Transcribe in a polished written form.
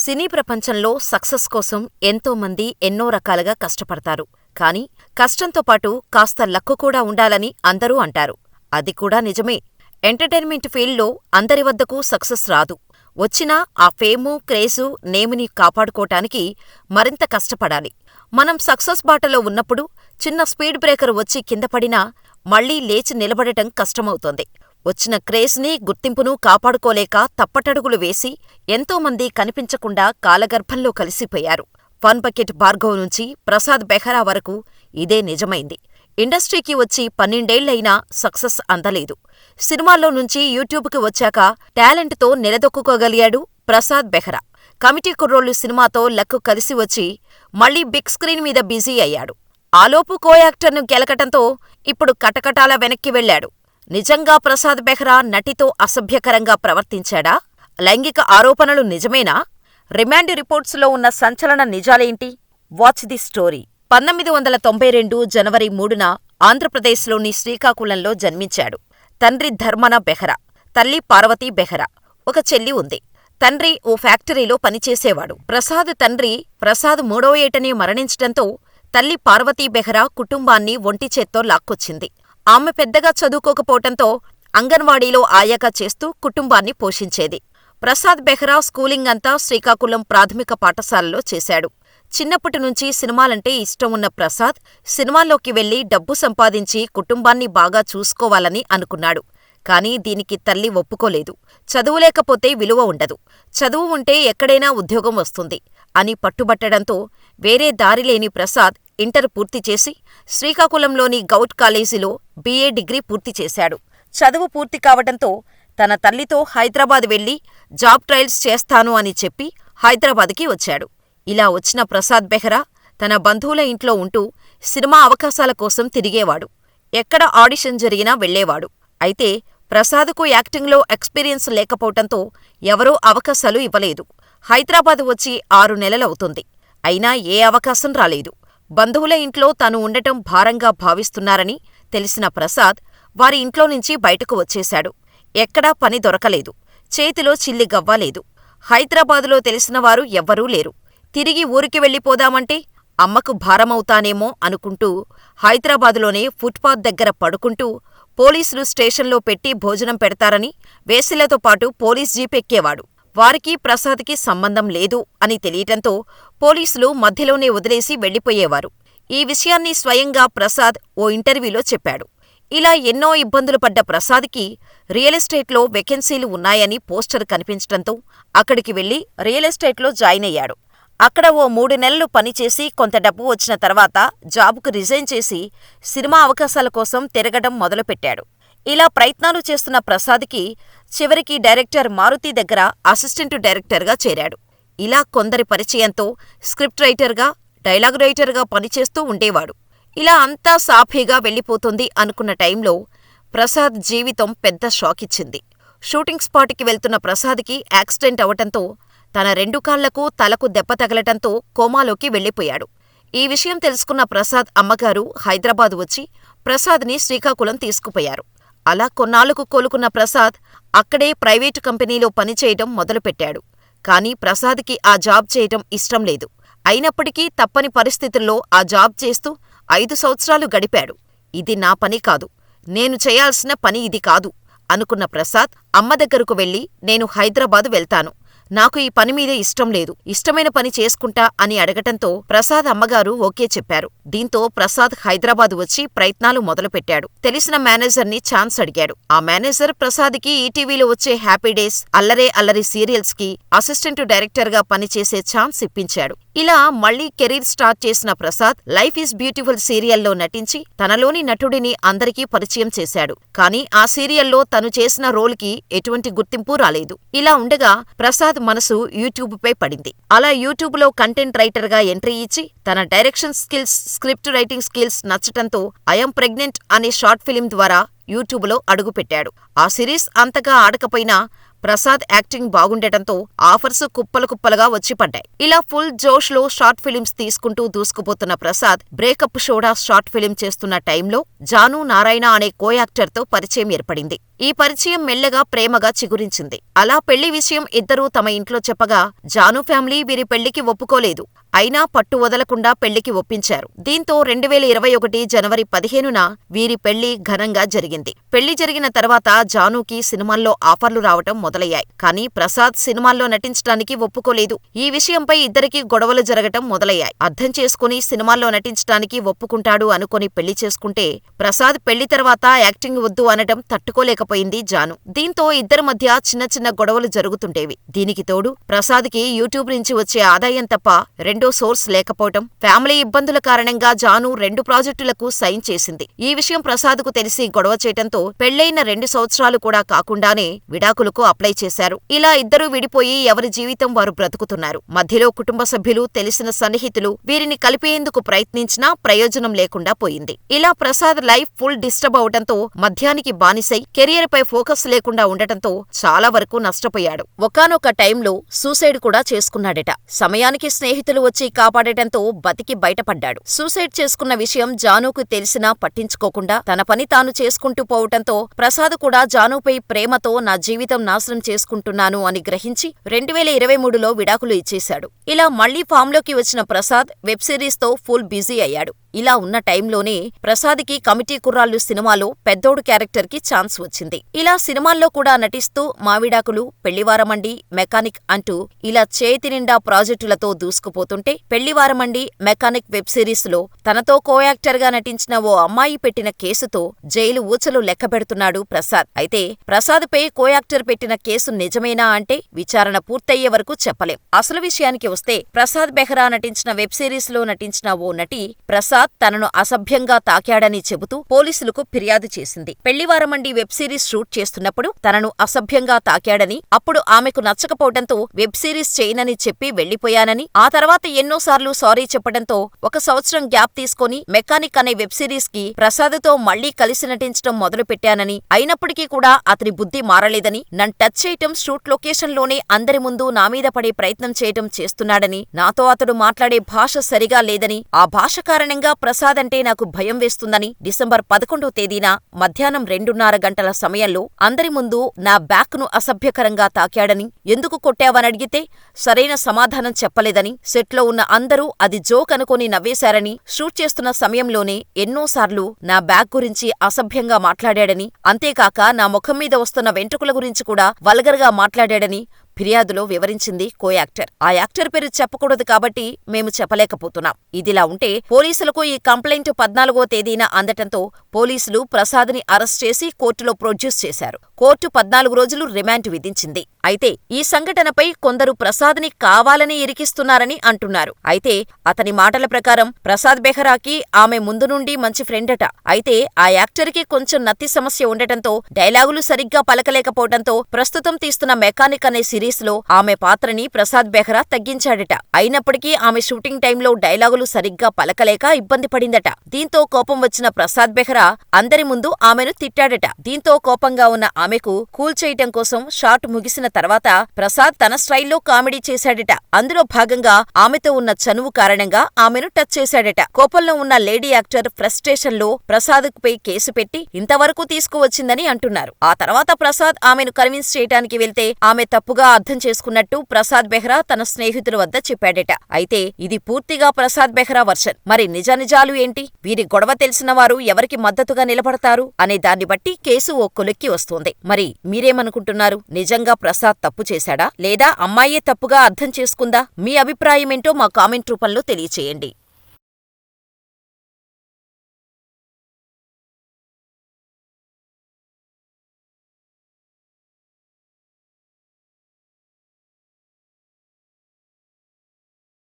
సినీ ప్రపంచంలో సక్సెస్ కోసం ఎంతోమంది ఎన్నో రకాలుగా కష్టపడతారు. కానీ కష్టంతో పాటు కాస్త లక్కు కూడా ఉండాలని అందరూ అంటారు. అది కూడా నిజమే. ఎంటర్టైన్మెంట్ ఫీల్డ్లో అందరి వద్దకు సక్సెస్ రాదు. వచ్చినా ఆ ఫేము, క్రేజు, నేముని కాపాడుకోటానికి మరింత కష్టపడాలి. మనం సక్సెస్ బాటలో ఉన్నప్పుడు చిన్న స్పీడ్ బ్రేకర్ వచ్చి కిందపడినా మళ్లీ లేచి నిలబడటం కష్టమవుతోంది. వచ్చిన క్రేజ్ని, గుర్తింపును కాపాడుకోలేక తప్పటడుగులు వేసి ఎంతోమంది కనిపించకుండా కాలగర్భంలో కలిసిపోయారు. ఫన్ బకెట్ భార్గవ్ నుంచి ప్రసాద్ బెహ్రా వరకు ఇదే నిజమైంది. ఇండస్ట్రీకి వచ్చి 12 ఏళ్లయినా సక్సెస్ అందలేదు. సినిమాల్లో నుంచి యూట్యూబ్కి వచ్చాక టాలెంట్తో నిలదొక్కుకోగలిగాడు ప్రసాద్ బెహ్రా. కమిటీ కుర్రోళ్లు సినిమాతో లక్ కలిసి వచ్చి మళ్లీ బిగ్ స్క్రీన్ మీద బిజీ అయ్యాడు. ఆలోపు కో యాక్టర్ను గెలకటంతో ఇప్పుడు కటకటాల వెనక్కి వెళ్లాడు. నిజంగా ప్రసాద్ బెహ్రా నటితో అసభ్యకరంగా ప్రవర్తించాడా? లైంగిక ఆరోపణలు నిజమేనా? రిమాండ్ రిపోర్ట్స్లో ఉన్న సంచలన నిజాలేంటి? Watch the story. 1992 జనవరి 3న ఆంధ్రప్రదేశ్లోని శ్రీకాకుళంలో జన్మించాడు. తండ్రి ధర్మన బెహ్రా, తల్లి పార్వతీ బెహ్రా. ఒక చెల్లి ఉంది. తండ్రి ఓ ఫ్యాక్టరీలో పనిచేసేవాడు. ప్రసాద్ తండ్రి ప్రసాద్ 3వ ఏటనే మరణించటంతో తల్లి పార్వతీ బెహ్రా కుటుంబాన్ని ఒంటిచేత్తో లాక్కొచ్చింది. ఆమె పెద్దగా చదువుకోకపోవటంతో అంగన్వాడీలో ఆయాగా చేస్తూ కుటుంబాన్ని పోషించేది. ప్రసాద్ బెహ్రా స్కూలింగ్ అంతా శ్రీకాకుళం ప్రాథమిక పాఠశాలలో చేశాడు. చిన్నప్పటినుంచి సినిమాలంటే ఇష్టం ఉన్న ప్రసాద్ సినిమాల్లోకి వెళ్లి డబ్బు సంపాదించి కుటుంబాన్ని బాగా చూసుకోవాలని అనుకున్నాడు. కానీ దీనికి తల్లి ఒప్పుకోలేదు. చదువులేకపోతే విలువ ఉండదు, చదువు ఉంటే ఎక్కడైనా ఉద్యోగం వస్తుంది అని పట్టుబట్టడంతో వేరే దారిలేని ప్రసాద్ ఇంటర్ పూర్తిచేసి శ్రీకాకుళంలోని గౌట్ కాలేజీలో BA డిగ్రీ పూర్తిచేశాడు. చదువు పూర్తి కావటంతో తన తల్లితో హైదరాబాద్ వెళ్లి జాబ్ ట్రయల్స్ చేస్తాను అని చెప్పి హైదరాబాద్కి వచ్చాడు. ఇలా వచ్చిన ప్రసాద్ బెహ్రా తన బంధువుల ఇంట్లో ఉంటూ సినిమా అవకాశాల కోసం తిరిగేవాడు. ఎక్కడ ఆడిషన్ జరిగినా వెళ్లేవాడు. అయితే ప్రసాద్కు యాక్టింగ్లో ఎక్స్పీరియన్స్ లేకపోవటంతో ఎవరూ అవకాశాలు ఇవ్వలేదు. హైదరాబాద్ వచ్చి 6 నెలలవుతుంది. అయినా ఏ అవకాశం రాలేదు. బంధువుల ఇంట్లో తాను ఉండటం భారంగా భావిస్తున్నారని తెలిసిన ప్రసాద్ వారి ఇంట్లోనుంచి బయటకు వచ్చేశాడు. ఎక్కడా పని దొరకలేదు. చేతిలో చిల్లి గవ్వాలేదు. హైదరాబాదులో తెలిసినవారు ఎవ్వరూ లేరు. తిరిగి ఊరికి వెళ్ళిపోదామంటే అమ్మకు భారమవుతానేమో అనుకుంటూ హైదరాబాదులోనే ఫుట్పాత్ దగ్గర పడుకుంటూ పోలీసులు స్టేషన్లో పెట్టి భోజనం పెడతారని వేశ్యలతో పాటు పోలీస్ జీప్ ఎక్కేవాడు. వారికి ప్రసాద్కి సంబంధం లేదు అని తెలియటంతో పోలీసులు మధ్యలోనే వదిలేసి వెళ్లిపోయేవారు. ఈ విషయాన్ని స్వయంగా ప్రసాద్ ఓ ఇంటర్వ్యూలో చెప్పాడు. ఇలా ఎన్నో ఇబ్బందులు పడ్డ ప్రసాద్కి రియల్ ఎస్టేట్లో వేకెన్సీలు ఉన్నాయని పోస్టర్ కనిపించటంతో అక్కడికి వెళ్లి రియల్ ఎస్టేట్లో జాయిన్ అయ్యాడు. అక్కడ ఓ 3 నెలలు పనిచేసి కొంత డబ్బు వచ్చిన తర్వాత జాబ్కు రిజైన్ చేసి సినిమా అవకాశాల కోసం తిరగడం మొదలుపెట్టాడు. ఇలా ప్రయత్నాలు చేస్తున్న ప్రసాద్కి చివరికి డైరెక్టర్ మారుతి దగ్గర అసిస్టెంట్ డైరెక్టర్గా చేరాడు. ఇలా కొందరి పరిచయంతో స్క్రిప్ట్ రైటర్గా, డైలాగ్ రైటర్గా పనిచేస్తూ ఉండేవాడు. ఇలా అంతా సాఫీగా వెళ్ళిపోతుంది అనుకున్న టైంలో ప్రసాద్ జీవితం పెద్ద షాకిచ్చింది. షూటింగ్ స్పాట్కి వెళ్తున్న ప్రసాద్కి యాక్సిడెంట్ అవటంతో తన 2 కాళ్లకు, తలకు దెబ్బ తగలటంతో కోమాలోకి వెళ్లిపోయాడు. ఈ విషయం తెలుసుకున్న ప్రసాద్ అమ్మగారు హైదరాబాద్ వచ్చి ప్రసాద్ని శ్రీకాకుళం తీసుకుపోయారు. అలా కొన్నాళ్లకు కోలుకున్న ప్రసాద్ అక్కడే ప్రైవేటు కంపెనీలో పనిచేయటం మొదలుపెట్టాడు. కానీ ప్రసాద్కి ఆ జాబ్ చేయటం ఇష్టం లేదు. అయినప్పటికీ తప్పని పరిస్థితుల్లో ఆ జాబ్ చేస్తూ 5 సంవత్సరాలు గడిపాడు. ఇది నా పని కాదు, నేను చేయాల్సిన పని ఇది కాదు అనుకున్న ప్రసాద్ అమ్మ దగ్గరకు వెళ్లి నేను హైదరాబాద్ వెళ్తాను, నాకు ఈ పని మీద ఇష్టం లేదు, ఇష్టమైన పని చేసుకుంటా అని అడగటంతో ప్రసాద్ అమ్మగారు ఓకే చెప్పారు. దీంతో ప్రసాద్ హైదరాబాద్ వచ్చి ప్రయత్నాలు మొదలుపెట్టాడు. తెలిసిన మేనేజర్ని ఛాన్స్ అడిగాడు. ఆ మేనేజర్ ప్రసాద్కి ఈటీవీలో వచ్చే హ్యాపీ డేస్, అల్లరే అల్లరి సీరియల్స్కి అసిస్టెంట్ డైరెక్టర్గా పనిచేసే ఛాన్స్ ఇప్పించాడు. ఇలా మళ్లీ కెరీర్ స్టార్ట్ చేసిన ప్రసాద్ లైఫ్ ఈజ్ బ్యూటిఫుల్ సీరియల్లో నటించి తనలోని నటుడిని అందరికీ పరిచయం చేశాడు. కానీ ఆ సీరియల్లో తను చేసిన రోల్కి ఎటువంటి గుర్తింపు రాలేదు. ఇలా ఉండగా ప్రసాద్ మనసు యూట్యూబ్పై పడింది. అలా యూట్యూబ్లో కంటెంట్ రైటర్గా ఎంట్రీ ఇచ్చి తన direction skills, script writing skills నచ్చటంతో ఐఎమ్ ప్రెగ్నెంట్ అనే షార్ట్ ఫిలిం ద్వారా యూట్యూబ్లో అడుగుపెట్టాడు. ఆ సిరీస్ అంతగా ఆడకపోయినా ప్రసాద్ యాక్టింగ్ బాగుండటంతో ఆఫర్స్ కుప్పలు కుప్పలుగా వచ్చి పడ్డాయి. ఇలా ఫుల్ జోష్ లో షార్ట్ ఫిలిమ్స్ తీసుకుంటూ దూసుకుపోతున్న ప్రసాద్ బ్రేకప్ షోడా షార్ట్ ఫిలిం చేస్తున్న టైంలో జాను నారాయణ అనే కో యాక్టర్ తో పరిచయం ఏర్పడింది. ఈ పరిచయం మెల్లగా ప్రేమగా చిగురించింది. అలా పెళ్లి విషయం ఇద్దరూ తమ ఇంట్లో చెప్పగా జాను ఫ్యామిలీ వీరి పెళ్లికి ఒప్పుకోలేదు. అయినా పట్టు వదలకుండా పెళ్లికి ఒప్పించారు. దీంతో 2021 జనవరి 15న వీరి పెళ్లి ఘనంగా జరిగింది. పెళ్లి జరిగిన తర్వాత జానుకి సినిమాల్లో ఆఫర్లు రావటం మొదలయ్యాయి. కానీ ప్రసాద్ సినిమాల్లో నటించడానికి ఒప్పుకోలేదు. ఈ విషయంపై ఇద్దరికీ గొడవలు జరగటం మొదలయ్యాయి. అర్థం చేసుకుని సినిమాల్లో నటించడానికి ఒప్పుకుంటాడు అనుకుని పెళ్లి చేసుకుంటే ప్రసాద్ పెళ్లి తర్వాత యాక్టింగ్ వద్దు అనటం తట్టుకోలేకపోయింది జాను. దీంతో ఇద్దరి మధ్య చిన్న చిన్న గొడవలు జరుగుతుంటేవి. దీనికి తోడు ప్రసాద్కి యూట్యూబ్ నుంచి వచ్చే ఆదాయం తప్ప రెండో సోర్స్ లేకపోవటం, ఫ్యామిలీ ఇబ్బందుల కారణంగా జాను 2 ప్రాజెక్టులకు సైన్ చేసింది. ఈ విషయం ప్రసాద్కు తెలిసి గొడవ చేయటంతో పెళ్లైన 2 సంవత్సరాలు కూడా కాకుండానే విడాకులకు అప్లై చేశారు. ఇలా ఇద్దరూ విడిపోయి ఎవరి జీవితం వారు బ్రతుకుతున్నారు. మధ్యలో కుటుంబ సభ్యులు, తెలిసిన సన్నిహితులు వీరిని కలిపేందుకు ప్రయత్నించినా ప్రయోజనం లేకుండా పోయింది. ఇలా ప్రసాద్ లైఫ్ ఫుల్ డిస్టర్బ్ అవటంతో మద్యానికి బానిసై కెరియర్ పై ఫోకస్ లేకుండా ఉండటంతో చాలా వరకు నష్టపోయాడు. ఒకానొక టైంలో సూసైడ్ కూడా చేసుకున్నాడట. సమయానికి స్నేహితులు వచ్చి కాపాడటంతో బతికి బయటపడ్డాడు. సూసైడ్ చేసుకున్న విషయం జానుకు తెలిసినా పట్టించుకోకుండా తన పని తాను చేసుకుంటూ పోవటంతో ప్రసాద్ కూడా జానుపై ప్రేమతో నా జీవితం నాశనం చేసుకుంటున్నాను అని గ్రహించి 2023లో విడాకులు ఇచ్చేశాడు. ఇలా మళ్లీ ఫామ్లోకి వచ్చిన ప్రసాద్ వెబ్ సిరీస్ తో ఫుల్ బిజీ అయ్యాడు. ఇలా ఉన్న టైంలోనే ప్రసాద్కి కమిటీ కుర్రాళ్ళు సినిమాలో పెద్దోడు క్యారెక్టర్ కి ఛాన్స్ వచ్చింది. ఇలా సినిమాల్లో కూడా నటిస్తూ మావిడాకులు, పెళ్లివారమండి, మెకానిక్ అంటూ ఇలా చేతి నిండా ప్రాజెక్టులతో దూసుకుపోతుంటే పెళ్లివారమండి, మెకానిక్ వెబ్ సిరీస్ లో తనతో కో యాక్టర్ గా నటించిన ఓ అమ్మాయి పెట్టిన కేసుతో జైలు ఊచలు లెక్కబెడుతున్నాడు ప్రసాద్. అయితే ప్రసాద్ పై కో యాక్టర్ పెట్టిన కేసు నిజమేనా అంటే విచారణ పూర్తయ్యే వరకు చెప్పలేం. అసలు విషయానికి వస్తే ప్రసాద్ బెహ్రా నటించిన వెబ్ సిరీస్ లో నటించిన ఓ నటి ప్రసాద్ తనను అసభ్యంగా తాకాడని చెబుతూ పోలీసులకు ఫిర్యాదు చేసింది. పెళ్లివారమండి వెబ్ సిరీస్ షూట్ చేస్తున్నప్పుడు తనను అసభ్యంగా తాకాడని, అప్పుడు ఆమెకు నచ్చకపోవడంతో వెబ్ సిరీస్ చేయనని చెప్పి వెళ్లిపోయానని, ఆ తర్వాత ఎన్నోసార్లు సారీ చెప్పడంతో 1 సంవత్సరం గ్యాప్ తీసుకొని మెకానిక్ అనే వెబ్ సిరీస్ కి ప్రసాద్తో మళ్లీ కలిసి నటించడం మొదలుపెట్టానని, అయినప్పటికీ కూడా అతని బుద్ధి మారలేదని, నన్ను టచ్ చేయటం షూట్ లొకేషన్ లోనే అందరి ముందు నా మీద పడే ప్రయత్నం చేయటం చేస్తున్నాడని, నాతో అతడు మాట్లాడే భాష సరిగా లేదని, ఆ భాష కారణంగా ప్రసాద్ అంటే నాకు భయం వేస్తుందని, డిసెంబర్ 11వ తేదీన మధ్యాహ్నం 2:30 గంటల సమయంలో అందరి ముందు నా బ్యాక్ ను అసభ్యకరంగా తాకాడని, ఎందుకు కొట్టావని అడిగితే సరైన సమాధానం చెప్పలేదని, సెట్లో ఉన్న అందరూ అది జోక్ అనుకుని నవ్వేశారని, షూట్ చేస్తున్న సమయంలోనే ఎన్నోసార్లు నా బ్యాక్ గురించి అసభ్యంగా మాట్లాడాడని, అంతేకాక నా ముఖం మీద వస్తున్న వెంట్రుకల గురించి కూడా వల్గర్ గా మాట్లాడాడని ఫిర్యాదులో వివరించింది కో యాక్టర్. ఆ యాక్టర్ పేరు చెప్పకూడదు కాబట్టి మేము చెప్పలేకపోతున్నాం. ఇదిలా ఉంటే పోలీసులకు ఈ కంప్లైంట్ 14వ తేదీన అందటంతో పోలీసులు ప్రసాద్ని అరెస్ట్ చేసి కోర్టులో ప్రొడ్యూస్ చేశారు. కోర్టు 14 రోజులు రిమాండ్ విధించింది. అయితే ఈ సంఘటనపై కొందరు ప్రసాద్ని కావాలని ఇరికిస్తున్నారని అంటున్నారు. అయితే అతని మాటల ప్రకారం ప్రసాద్ బెహ్రాకి ఆమె ముందు నుండి మంచి ఫ్రెండట. అయితే ఆ యాక్టర్కి కొంచెం నత్తి సమస్య ఉండటంతో, డైలాగులు సరిగ్గా పలకలేకపోవడంతో ప్రస్తుతం తీస్తున్న మెకానిక్ అనే సిరీస్ లో ఆమె పాత్రని ప్రసాద్ బెహ్రా తగ్గించాడట. అయినప్పటికీ ఆమె షూటింగ్ టైంలో డైలాగులు సరిగ్గా పలకలేక ఇబ్బంది పడిందట. దీంతో కోపం వచ్చిన ప్రసాద్ బెహ్రా అందరి ముందు ఆమెను తిట్టాడట. దీంతో కోపంగా ఉన్న ఆమెకు కూల్ చేయటం కోసం షాట్ ముగిసిన తర్వాత ప్రసాద్ తన స్టైల్లో కామెడీ చేశాడట. అందులో భాగంగా ఆమెతో ఉన్న చనువు కారణంగా ఆమెను టచ్ చేశాడట. కోపంలో ఉన్న లేడీ యాక్టర్ ఫ్రస్ట్రేషన్ లో ప్రసాద్ పై కేసు పెట్టి ఇంతవరకు తీసుకువచ్చిందని అంటున్నారు. ఆ తర్వాత ప్రసాద్ ఆమెను కన్విన్స్ చేయటానికి వెళ్తే ఆమె తప్పుగా అర్థం చేసుకున్నట్టు ప్రసాద్ బెహ్రా తన స్నేహితుల వద్ద చెప్పాడట. అయితే ఇది పూర్తిగా ప్రసాద్ బెహ్రా వర్షన్. మరి నిజానిజాలు ఏంటి? వీరి గొడవ తెలిసిన వారు ఎవరికి మద్దతుగా నిలబడతారు అనే దాన్ని బట్టి కేసు ఓ కొలిక్కి వస్తోంది. మరి మీరేమనుకుంటున్నారు? నిజంగా ప్రసాద్ తప్పు చేశాడా లేదా అమ్మాయే తప్పుగా అర్థం చేసుకుందా? మీ అభిప్రాయమేంటో మా కామెంట్ రూపంలో తెలియచేయండి.